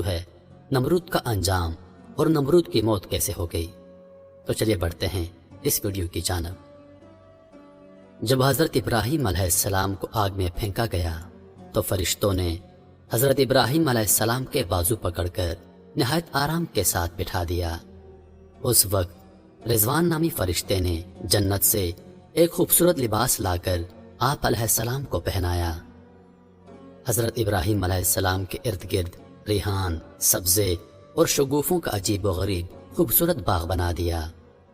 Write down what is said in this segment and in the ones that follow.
موضوع ہے نمرود کا انجام اور نمرود کی موت کیسے ہو گئی۔ تو چلیے بڑھتے ہیں اس ویڈیو کی جانب۔ جب حضرت ابراہیم علیہ السلام کو آگ میں پھینکا گیا تو فرشتوں نے حضرت ابراہیم علیہ السلام کے بازو پکڑ کر نہایت آرام کے ساتھ بٹھا دیا۔ اس وقت رضوان نامی فرشتے نے جنت سے ایک خوبصورت لباس لا کر آپ علیہ السلام کو پہنایا۔ حضرت ابراہیم علیہ السلام کے ارد گرد ریحان، سبزے اور شگوفوں کا عجیب و غریب خوبصورت باغ بنا دیا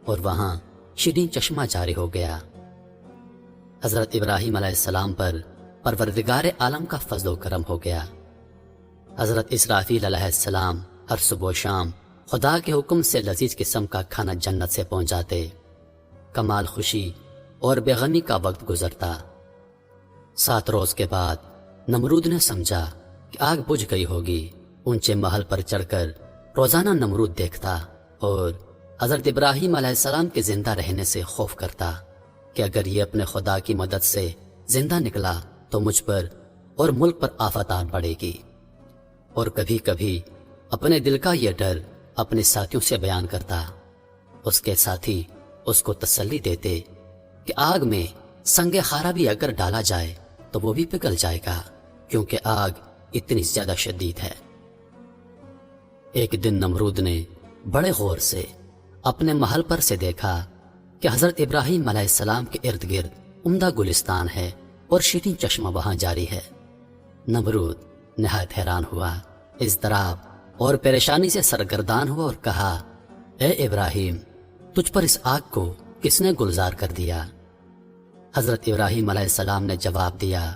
اور وہاں شیریں چشمہ جاری ہو گیا۔ حضرت ابراہیم علیہ السلام پر پروردگار عالم کا فضل و کرم ہو گیا۔ حضرت اسرافیل علیہ السلام ہر صبح و شام خدا کے حکم سے لذیذ قسم کا کھانا جنت سے پہنچاتے۔ کمال خوشی اور بے غمی کا وقت گزرتا۔ 7 روز کے بعد نمرود نے سمجھا کہ آگ بجھ گئی ہوگی۔ اونچے محل پر چڑھ کر روزانہ نمرود دیکھتا اور حضرت ابراہیم علیہ السلام کے زندہ رہنے سے خوف کرتا کہ اگر یہ اپنے خدا کی مدد سے زندہ نکلا تو مجھ پر اور ملک پر آفت آن پڑے گی۔ اور کبھی کبھی اپنے دل کا یہ ڈر اپنے ساتھیوں سے بیان کرتا۔ اس کے ساتھی اس کو تسلی دیتے کہ آگ میں سنگ خارا بھی اگر ڈالا جائے تو وہ بھی پگھل جائے گا، کیونکہ آگ اتنی زیادہ شدید ہے۔ ایک دن نمرود نے بڑے غور سے اپنے محل پر سے دیکھا کہ حضرت ابراہیم علیہ السلام کے ارد گرد عمدہ گلستان ہے اور شیریں چشمہ وہاں جاری ہے۔ نمرود نہایت حیران ہوا، اضطراب اور پریشانی سے سرگردان ہوا اور کہا، اے ابراہیم، تجھ پر اس آگ کو کس نے گلزار کر دیا؟ حضرت ابراہیم علیہ السلام نے جواب دیا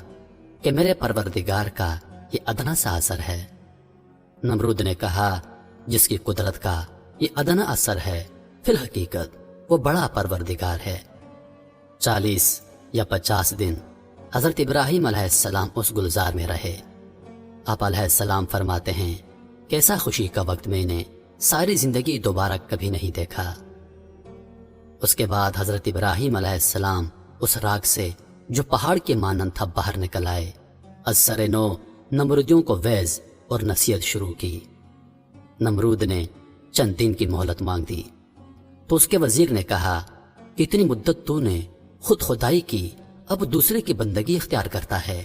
کہ میرے پروردگار کا یہ ادنا سا اثر ہے۔ نمرود نے کہا، جس کی قدرت کا یہ ادنا اثر ہے، فی الحقیقت وہ بڑا پروردگار ہے۔ 40 یا 50 دن حضرت ابراہیم علیہ السلام اس گلزار میں رہے۔ آپ علیہ السلام فرماتے ہیں کہ ایسا خوشی کا وقت میں نے ساری زندگی دوبارہ کبھی نہیں دیکھا۔ اس کے بعد حضرت ابراہیم علیہ السلام اس راگ سے جو پہاڑ کے مانند تھا باہر نکل آئے۔ از سر نو نمرودیوں کو وعظ اور نصیحت شروع کی۔ نمرود نے چند دن کی مہلت مانگ دی تو اس کے وزیر نے کہا کہ اتنی مدت تو نے خود خدائی کی، اب دوسرے کی بندگی اختیار کرتا ہے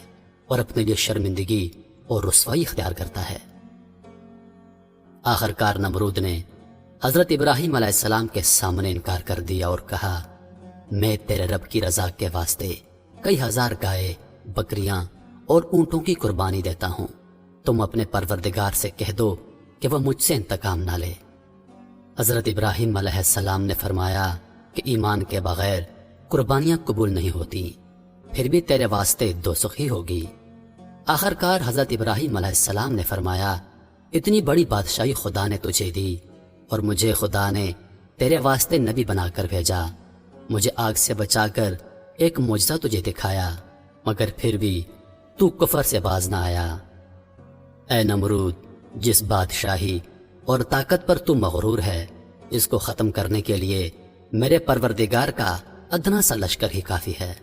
اور اپنے لیے شرمندگی اور رسوائی اختیار کرتا ہے۔ آخر کار نمرود نے حضرت ابراہیم علیہ السلام کے سامنے انکار کر دیا اور کہا، میں تیرے رب کی رضا کے واسطے کئی ہزار گائے، بکریاں اور اونٹوں کی قربانی دیتا ہوں، تم اپنے پروردگار سے کہہ دو کہ وہ مجھ سے انتقام نہ لے۔ حضرت ابراہیم علیہ السلام نے فرمایا کہ ایمان کے بغیر قربانیاں قبول نہیں ہوتی، پھر بھی تیرے واسطے دوزخ ہی ہوگی۔ آخر کار حضرت ابراہیم علیہ السلام نے فرمایا، اتنی بڑی بادشاہی خدا نے تجھے دی اور مجھے خدا نے تیرے واسطے نبی بنا کر بھیجا، مجھے آگ سے بچا کر ایک معجزہ تجھے دکھایا، مگر پھر بھی تو کفر سے باز نہ آیا۔ اے نمرود، جس بادشاہی اور طاقت پر تو مغرور ہے، اس کو ختم کرنے کے لیے میرے پروردگار کا ادنا سا لشکر ہی کافی ہے۔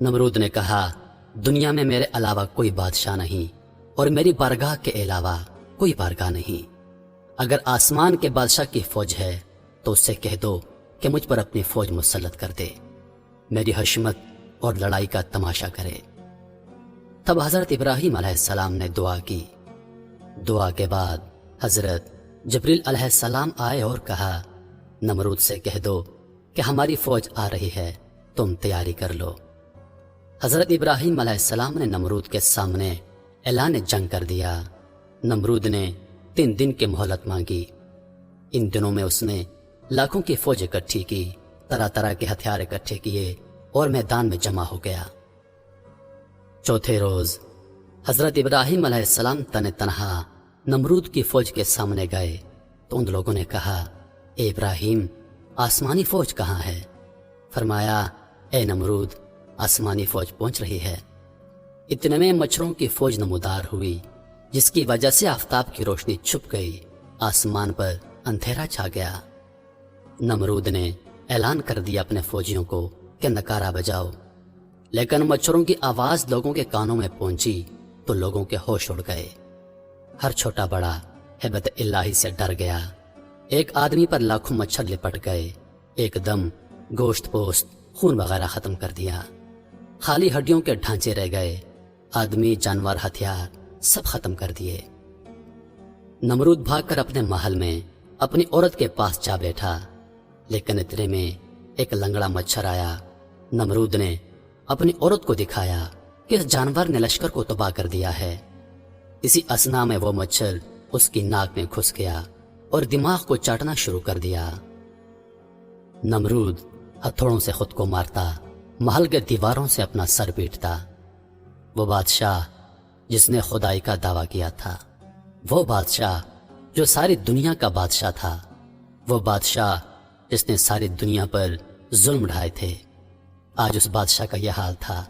نمرود نے کہا، دنیا میں میرے علاوہ کوئی بادشاہ نہیں اور میری بارگاہ کے علاوہ کوئی بارگاہ نہیں۔ اگر آسمان کے بادشاہ کی فوج ہے تو اس سے کہہ دو کہ مجھ پر اپنی فوج مسلط کر دے، میری حشمت اور لڑائی کا تماشا کرے۔ تب حضرت ابراہیم علیہ السلام نے دعا کی۔ دعا کے بعد حضرت جبریل علیہ السلام آئے اور کہا، نمرود سے کہہ دو کہ ہماری فوج آ رہی ہے، تم تیاری کر لو۔ حضرت ابراہیم علیہ السلام نے نمرود کے سامنے اعلان جنگ کر دیا۔ نمرود نے 3 دن کی مہلت مانگی۔ ان دنوں میں اس نے لاکھوں کی فوج اکٹھی کی، طرح طرح کے ہتھیار اکٹھے کیے اور میدان میں جمع ہو گیا۔ چوتھے روز حضرت ابراہیم علیہ السلام تنہا نمرود کی فوج کے سامنے گئے تو ان لوگوں نے کہا، اے ابراہیم، آسمانی فوج کہاں ہے؟ فرمایا، اے نمرود، آسمانی فوج پہنچ رہی ہے۔ اتنے میں مچھروں کی فوج نمودار ہوئی، جس کی وجہ سے آفتاب کی روشنی چھپ گئی، آسمان پر اندھیرا چھا گیا۔ نمرود نے اعلان کر دیا اپنے فوجیوں کو کہ نکارہ بجاؤ، لیکن مچھروں کی آواز لوگوں کے کانوں میں پہنچی تو لوگوں کے ہوش اڑ گئے۔ ہر چھوٹا بڑا ہیبت الہی سے ڈر گیا۔ ایک آدمی پر لاکھوں مچھر لپٹ گئے، ایک دم گوشت پوست خون وغیرہ ختم کر دیا، خالی ہڈیوں کے ڈھانچے رہ گئے، آدمی جانور ہتھیار سب ختم کر دیے۔ نمرود بھاگ کر اپنے محل میں اپنی عورت کے پاس جا بیٹھا، لیکن اتنے میں ایک لنگڑا مچھر آیا۔ نمرود نے اپنی عورت کو دکھایا کہ اس جانور نے لشکر کو تباہ کر دیا ہے۔ اسی اثنا میں وہ مچھر اس کی ناک میں گھس گیا اور دماغ کو چاٹنا شروع کر دیا۔ نمرود ہتھوڑوں سے خود کو مارتا، محل کے دیواروں سے اپنا سر پیٹتا۔ وہ بادشاہ جس نے خدائی کا دعویٰ کیا تھا، وہ بادشاہ جو ساری دنیا کا بادشاہ تھا، وہ بادشاہ جس نے ساری دنیا پر ظلم ڈھائے تھے، آج اس بادشاہ کا یہ حال تھا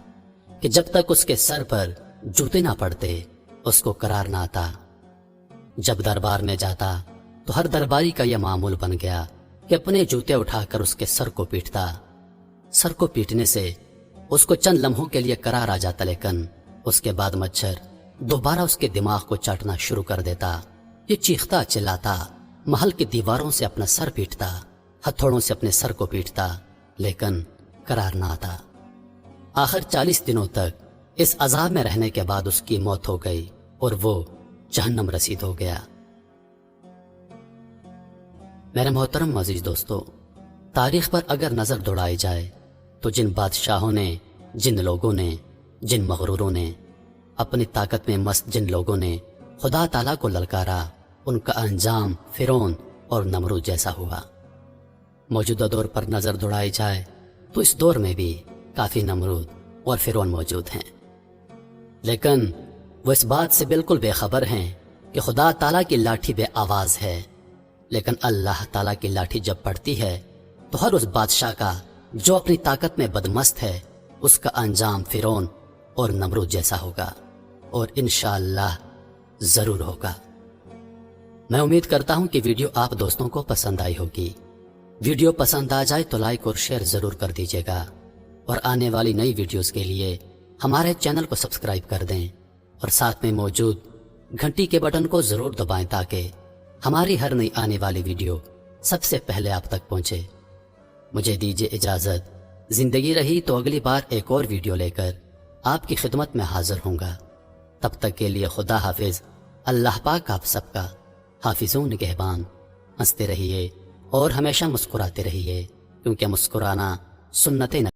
کہ جب تک اس کے سر پر جوتے نہ پڑتے اس کو قرار نہ آتا۔ جب دربار میں جاتا تو ہر درباری کا یہ معمول بن گیا کہ اپنے جوتے اٹھا کر اس کے سر کو پیٹتا۔ سر کو پیٹنے سے اس کو چند لمحوں کے لیے قرار آ جاتا، لیکن اس کے بعد مچھر دوبارہ اس کے دماغ کو چاٹنا شروع کر دیتا۔ یہ چیختا چلاتا، محل کی دیواروں سے اپنا سر پیٹتا، ہتھوڑوں سے اپنے سر کو پیٹتا، لیکن قرار نہ آتا۔ آخر 40 دنوں تک اس عذاب میں رہنے کے بعد اس کی موت ہو گئی اور وہ جہنم رسید ہو گیا۔ میرے محترم عزیز دوستو، تاریخ پر اگر نظر دوڑائی جائے تو جن بادشاہوں نے، جن لوگوں نے، جن مغروروں نے، اپنی طاقت میں مست جن لوگوں نے خدا تعالیٰ کو للکارا، ان کا انجام فرعون اور نمرود جیسا ہوا۔ موجودہ دور پر نظر دوڑائی جائے تو اس دور میں بھی کافی نمرود اور فرعون موجود ہیں، لیکن وہ اس بات سے بالکل بے خبر ہیں کہ خدا تعالیٰ کی لاٹھی بے آواز ہے، لیکن اللہ تعالیٰ کی لاٹھی جب پڑتی ہے تو ہر اس بادشاہ کا جو اپنی طاقت میں بدمست ہے، اس کا انجام فرعون اور نمرود جیسا ہوگا، اور انشاءاللہ ضرور ہوگا۔ میں امید کرتا ہوں کہ ویڈیو آپ دوستوں کو پسند آئی ہوگی۔ ویڈیو پسند آ جائے تو لائک اور شیئر ضرور کر دیجیے گا، اور آنے والی نئی ویڈیوز کے لیے ہمارے چینل کو سبسکرائب کر دیں اور ساتھ میں موجود گھنٹی کے بٹن کو ضرور دبائیں تاکہ ہماری ہر نئی آنے والی ویڈیو سب سے پہلے آپ تک پہنچے۔ مجھے دیجیے اجازت، زندگی رہی تو اگلی بار ایک اور ویڈیو لے کر آپ کی خدمت میں حاضر ہوں گا۔ تب تک کے لیے خدا حافظ۔ اللہ پاک آپ سب کا حافظ و نگہبان۔ ہنستے رہیے اور ہمیشہ مسکراتے رہیے، کیونکہ مسکرانا سنت